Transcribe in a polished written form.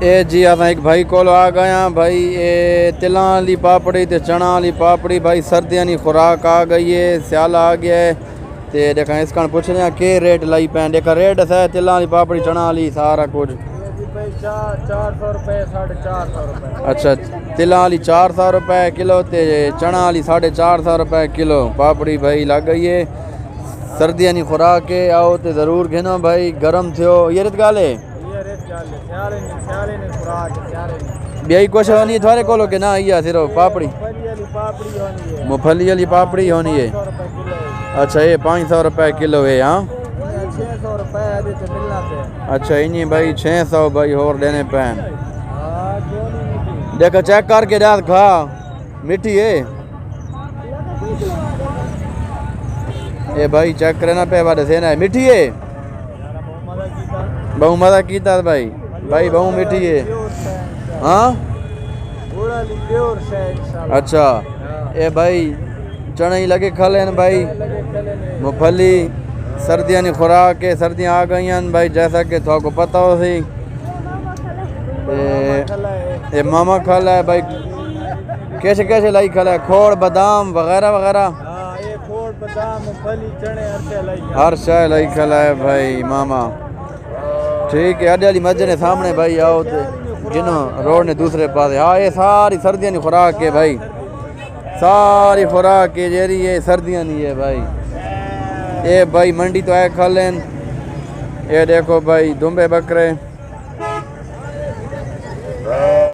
ए जी अस एक भाई को आ गया भाई। ये तिलों वाली पापड़ी ते चना वाली पापड़ी भाई, सर्दियों की खुराक आ गई है, स्याल आ गया है। तो देखा इस कारण पूछ रहे के रेट लाई पैन, देखा रेट है तिलों वाली पापड़ी चना वाली सारा कुछ 400 रुपए 450 रुपए। अच्छा, तिलों वाली 400 रुपए किलो ते चना वाली 450 रुपए किलो पापड़ी भाई लग गई है। सर्दियों की खुराक है, आओ तो ज़रूर घेनो भाई, गर्म थो ये रित गाल है। यही कुछ होनी है थोड़े को के ना, ये सिर्फ पापड़ी मुफली वाली पापड़ी होनी है। अच्छा ये 500 रुपए किलो है। हाँ 600 रुपए। अच्छा इन्हीं भाई 600 भाई और देने पैन। देखो चेक करके रात खा, मीठी है ये भाई, चेक करना पे वाले से ना मीठी है। बहु मजा कीता भाई, भाई बहु मीठी है। हाँ अच्छा ये भाई चने ही लगे खा लेन भाई, मूंगफली सर्दियों की खुराक है, सर्दियाँ आ गई हैं भाई, जैसा कि थोड़ा पता हो सी। ये मामा खा है भाई, कैसे कैसे लाई खा है, खोड़ बादाम वगैरह वगैरह हर शय लाई खा है भाई मामा। ठीक है, अड्डे वाली मस्जिद ने सामने भाई, आओ तो जिन्हों रोड ने दूसरे पास। हाँ ये सारी सर्दियों की खुराक है भाई, सारी खुराक है जेरी ये सर्दियाँ नहीं है भाई। ये भाई मंडी तो है खा लेन। ये देखो भाई दुम्बे बकरे